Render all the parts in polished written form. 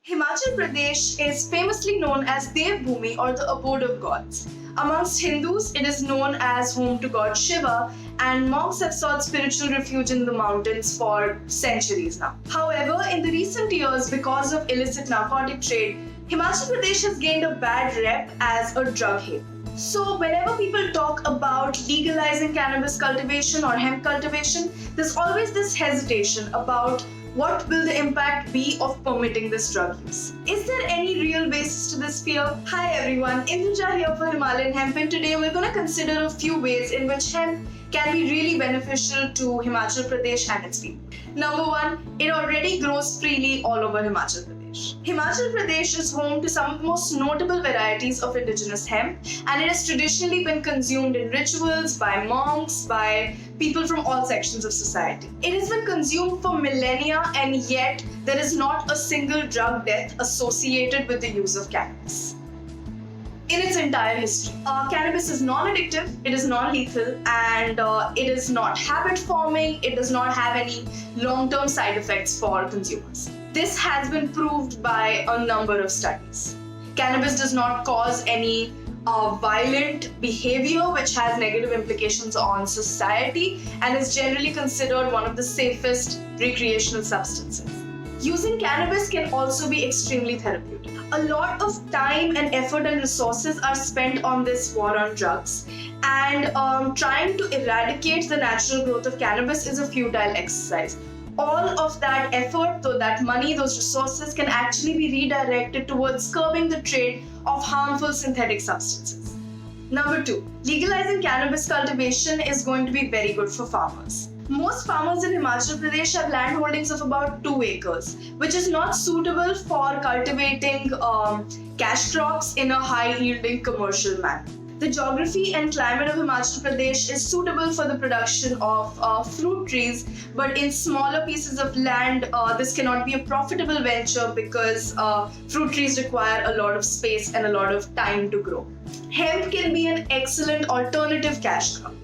Himachal Pradesh is famously known as Devbhumi or the abode of gods. Amongst Hindus, it is known as home to god Shiva, and monks have sought spiritual refuge in the mountains for centuries now. However, in the recent years, because of illicit narcotic trade, Himachal Pradesh has gained a bad rep as a drug haven. So whenever people talk about legalizing cannabis cultivation or hemp cultivation, there's always this hesitation about what will the impact be of permitting this drug use? Is there any real basis to this fear? Hi everyone, Induja here for Himalayan Hemp, and today we're going to consider a few ways in which hemp can be really beneficial to Himachal Pradesh and its people. Number one, it already grows freely all over Himachal Pradesh. Himachal Pradesh is home to some of the most notable varieties of indigenous hemp, and it has traditionally been consumed in rituals by monks, by people from all sections of society. It has been consumed for millennia, and yet there is not a single drug death associated with the use of cannabis in its entire history. Cannabis is non-addictive, it is non-lethal, and it is not habit-forming. It does not have any long-term side effects for consumers. This has been proved by a number of studies. Cannabis does not cause any violent behavior which has negative implications on society and is generally considered one of the safest recreational substances. Using cannabis can also be extremely therapeutic. A lot of time and effort and resources are spent on this war on drugs, and trying to eradicate the natural growth of cannabis is a futile exercise. All of that effort, that money, those resources can actually be redirected towards curbing the trade of harmful synthetic substances. Number two, legalizing cannabis cultivation is going to be very good for farmers. Most farmers in Himachal Pradesh have land holdings of about 2 acres, which is not suitable for cultivating cash crops in a high-yielding commercial manner. The geography and climate of Himachal Pradesh is suitable for the production of fruit trees, but in smaller pieces of land, this cannot be a profitable venture because fruit trees require a lot of space and a lot of time to grow. Hemp can be an excellent alternative cash crop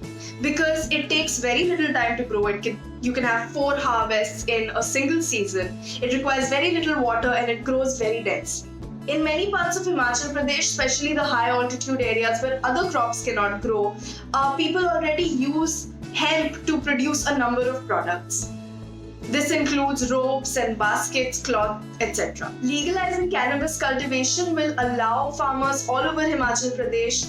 because it takes very little time to grow. You can have 4 harvests in a single season. It requires very little water and it grows very densely. In many parts of Himachal Pradesh, especially the high altitude areas where other crops cannot grow, people already use hemp to produce a number of products. This includes ropes and baskets, cloth, etc. Legalizing cannabis cultivation will allow farmers all over Himachal Pradesh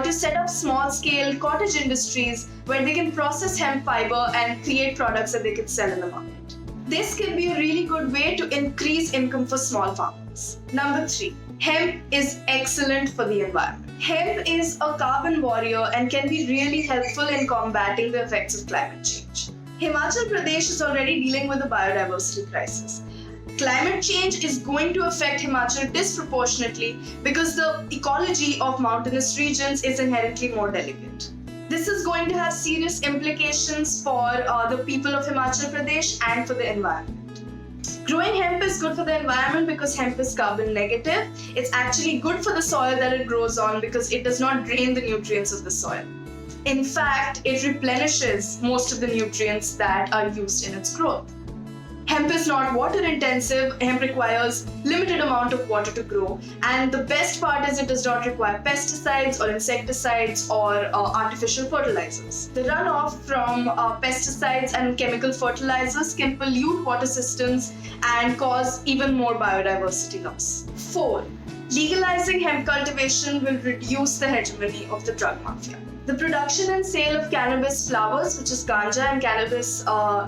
to set up small-scale cottage industries where they can process hemp fiber and create products that they can sell in the market. This can be a really good way to increase income for small farmers. Number 3, hemp is excellent for the environment. Hemp is a carbon warrior and can be really helpful in combating the effects of climate change. Himachal Pradesh is already dealing with a biodiversity crisis. Climate change is going to affect Himachal disproportionately because the ecology of mountainous regions is inherently more delicate. This is going to have serious implications for the people of Himachal Pradesh and for the environment. Growing hemp is good for the environment because hemp is carbon negative. It's actually good for the soil that it grows on because it does not drain the nutrients of the soil. In fact, it replenishes most of the nutrients that are used in its growth. Hemp is not water intensive. Hemp requires limited amount of water to grow, and the best part is it does not require pesticides or insecticides or artificial fertilizers. The runoff from pesticides and chemical fertilizers can pollute water systems and cause even more biodiversity loss. 4. Legalizing hemp cultivation will reduce the hegemony of the drug mafia. The production and sale of cannabis flowers, which is ganja, and cannabis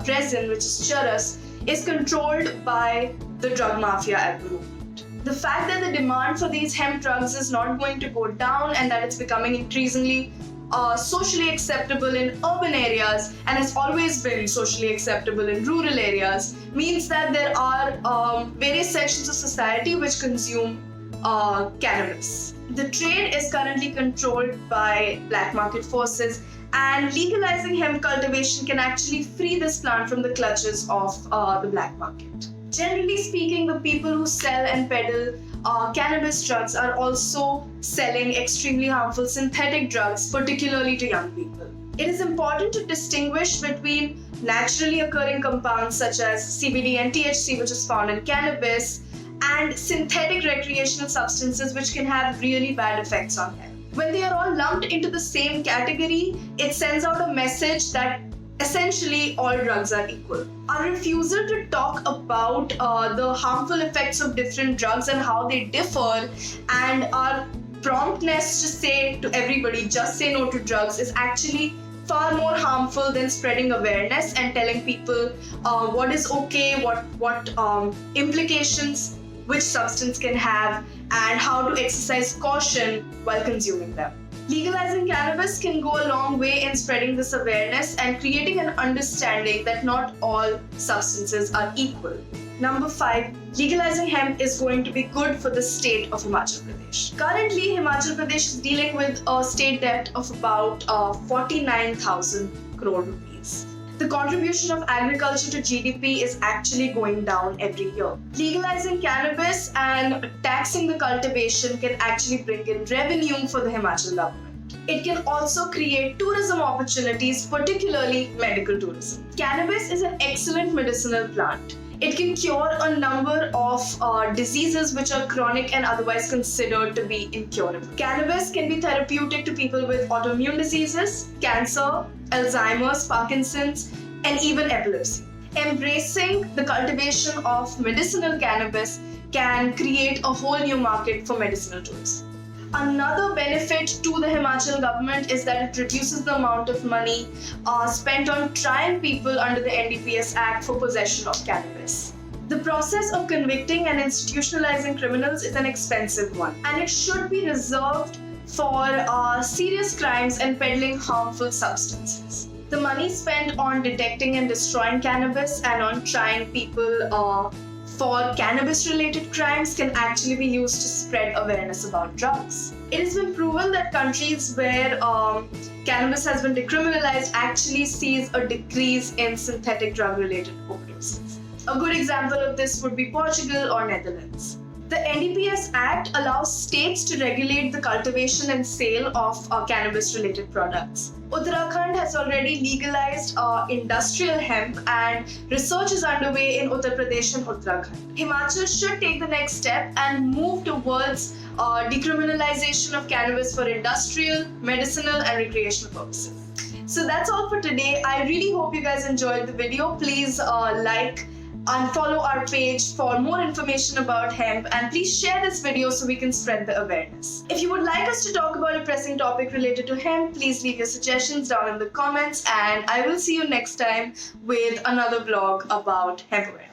resin, which is charas, is controlled by the drug mafia at the moment. The fact that the demand for these hemp drugs is not going to go down and that it's becoming increasingly socially acceptable in urban areas and has always been socially acceptable in rural areas means that there are various sections of society which consume cannabis. The trade is currently controlled by black market forces, and legalizing hemp cultivation can actually free this plant from the clutches of the black market. Generally speaking, the people who sell and peddle cannabis drugs are also selling extremely harmful synthetic drugs, particularly to young people. It is important to distinguish between naturally occurring compounds such as CBD and THC, which is found in cannabis, and synthetic recreational substances which can have really bad effects on health. When they are all lumped into the same category, it sends out a message that essentially all drugs are equal. Our refusal to talk about the harmful effects of different drugs and how they differ, and our promptness to say to everybody, just say no to drugs, is actually far more harmful than spreading awareness and telling people what is okay, what implications which substance can have, and how to exercise caution while consuming them. Legalizing cannabis can go a long way in spreading this awareness and creating an understanding that not all substances are equal. Number 5, legalizing hemp is going to be good for the state of Himachal Pradesh. Currently, Himachal Pradesh is dealing with a state debt of about 49,000 crore rupees. The contribution of agriculture to GDP is actually going down every year. Legalizing cannabis and taxing the cultivation can actually bring in revenue for the Himachal government. It can also create tourism opportunities, particularly medical tourism. Cannabis is an excellent medicinal plant. It can cure a number of diseases which are chronic and otherwise considered to be incurable. Cannabis can be therapeutic to people with autoimmune diseases, cancer, Alzheimer's, Parkinson's, and even epilepsy. Embracing the cultivation of medicinal cannabis can create a whole new market for medicinal tourism. Another benefit to the Himachal government is that it reduces the amount of money spent on trying people under the NDPS Act for possession of cannabis. The process of convicting and institutionalizing criminals is an expensive one, and it should be reserved for serious crimes and peddling harmful substances. The money spent on detecting and destroying cannabis and on trying people for cannabis-related crimes can actually be used to spread awareness about drugs. It has been proven that countries where cannabis has been decriminalized actually sees a decrease in synthetic drug-related overdoses. A good example of this would be Portugal or Netherlands. The NDPS Act allows states to regulate the cultivation and sale of cannabis-related products. Uttarakhand has already legalized industrial hemp, and research is underway in Uttar Pradesh and Uttarakhand. Himachal should take the next step and move towards decriminalization of cannabis for industrial, medicinal, and recreational purposes. So that's all for today. I really hope you guys enjoyed the video. Please like and follow our page for more information about hemp, and please share this video so we can spread the awareness. If you would like us to talk about a pressing topic related to hemp, please leave your suggestions down in the comments, and I will see you next time with another vlog about hemp awareness.